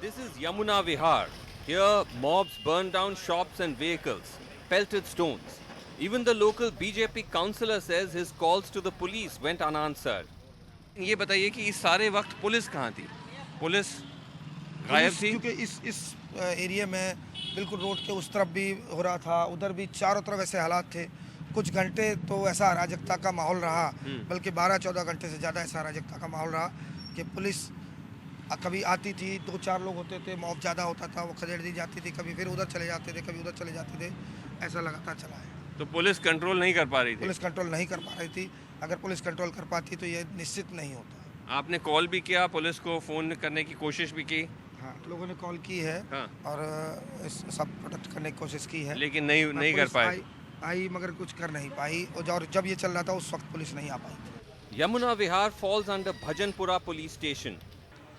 This is Yamuna Vihar. Here, mobs burned down shops and vehicles, pelted stones. Even the local BJP councillor says his calls to the police went unanswered. ये बताइए कि इस सारे वक्त police कहाँ थी? Police गायब police थी? क्योंकि इस एरिया में बिल्कुल रोड के उस तरफ भी हो रहा था, उधर भी चारों तरफ ऐसे हालात थे। कुछ घंटे तो ऐसा अराजकता का माहौल रहा, बल्कि 12-14 घंटे से ज़्यादा ऐसा अराजकता का माहौल रहा कि पुलिस कभी आती थी, 2-4 लोग होते थे, मॉब ज़्यादा होता था, वो खदेड़ दी जाती थी, कभी फिर उधर चले जाते थे, कभी उधर चले जाते थे, ऐसा लगातार चला है। तो पुलिस कंट्रोल नहीं कर पा रही थी। पुलिस कंट्रोल नहीं कर पा रही थी। अगर पुलिस कंट्रोल कर पाती तो ये निश्चित नहीं होता। आपने कॉल भी किया, पुलिस को फोन करने की कोशिश भी की, हाँ, लोगों ने कॉल की है हाँ। और इस सब प्रोटेक्ट करने की कोशिश की है, लेकिन नहीं कर पुलिस पाए। आई मगर कुछ कर नहीं पाई। और जब ये चल रहा था उस वक्त पुलिस नहीं आ पाई। Yamuna Vihar falls under Bhajanpura police station.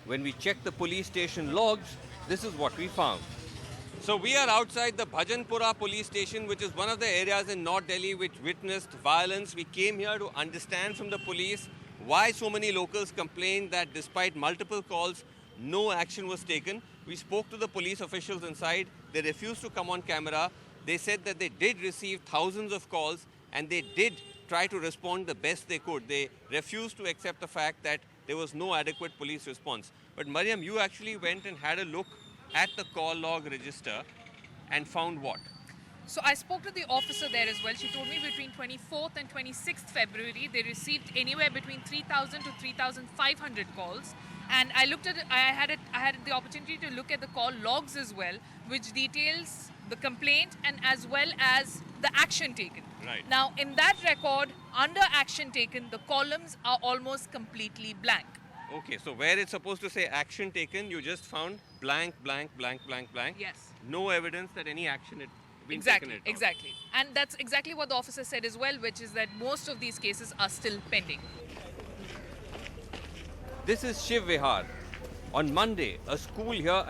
When we checked the police station logs, this is what we found. So we are outside the Bhajanpura police station, which is one of the areas in North Delhi which witnessed violence. We came here to understand from the police why so many locals complained that despite multiple calls, no action was taken. We spoke to the police officials inside. They refused to come on camera. They said that they did receive thousands of calls and they did try to respond the best they could. They refused to accept the fact that there was no adequate police response. But Mariam, you actually went and had a look at the call log register and found what? So I spoke to the officer there as well. She told me between 24th and 26th February, they received anywhere between 3,000 to 3,500 calls. And I looked at it, I had the opportunity to look at the call logs as well, which details the complaint and as well as the action taken. Right. Now, in that record, under action taken, the columns are almost completely blank. Okay, so where it's supposed to say action taken, you just found blank, blank, blank, blank, blank. Yes. No evidence that any action had been taken. Exactly. And that's exactly what the officer said as well, which is that most of these cases are still pending. This is Shiv Vihar. On Monday, a school here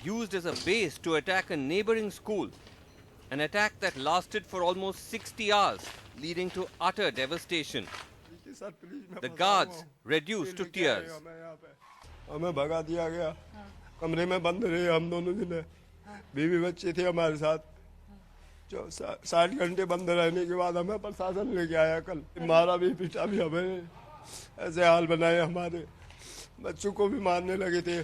used as a base to attack a neighboring school. An attack that lasted for almost 60 hours, leading to utter devastation. The guards reduced to tears. हमें भगा दिया गया, कमरे में बंद रहे हम दोनों जने, बीवी बच्चे थे हमारे साथ। 60 घंटे बंद रहने के बाद हमें प्रशासन लेके आया कल, मारा भी पीटा भी हमें, ऐसे हाल बनाए हमारे, बच्चों को भी मारने लगे थे,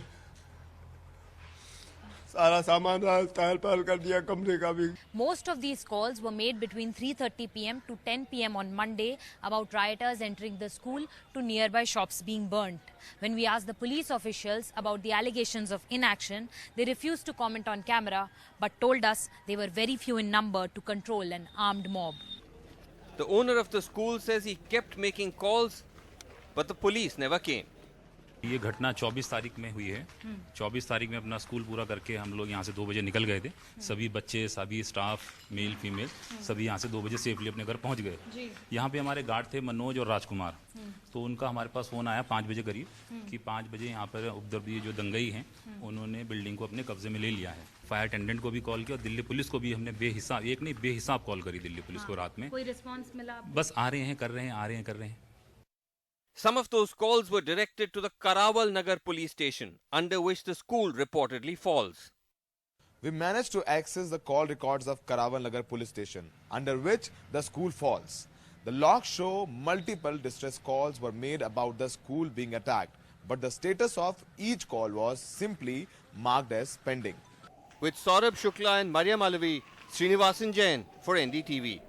सारा सामान तहल पहल कर दिया, कमरे का भी। Most of these calls were made between 3:30 p.m. to 10 p.m. on Monday about rioters entering the school to nearby shops being burnt. When we asked the police officials about the allegations of inaction, they refused to comment on camera but told us they were very few in number to control an armed mob. The owner of the school says he kept making calls, but the police never came. ये घटना 24 तारीख में हुई है। 24 तारीख में अपना school पूरा करके हम लोग यहाँ से 2 बजे निकल गए थे। सभी बच्चे, सभी स्टाफ, मेल फीमेल सभी यहाँ से 2 बजे सेफली अपने घर पहुँच गए। यहाँ पे हमारे गार्ड थे मनोज और राजकुमार, तो उनका हमारे पास फ़ोन आया 5 बजे करीब कि 5 बजे यहाँ पर उपद्रवी जो दंगई हैं उन्होंने बिल्डिंग को अपने कब्जे में ले लिया है। फायर अटेंडेंट को भी कॉल किया और दिल्ली पुलिस को भी हमने बेहिसाब कॉल करी दिल्ली पुलिस को रात में। कोई रिस्पांस मिला? बस आ रहे हैं, कर रहे हैं, आ रहे हैं, कर रहे हैं। Some of those calls were directed to the Karawal Nagar police station, under which the school reportedly falls. We managed to access the call records of Karawal Nagar police station, under which the school falls. The logs show multiple distress calls were made about the school being attacked, but the status of each call was simply marked as pending. With Saurabh Shukla and Mariam Alavi, Srinivasan Jain for NDTV.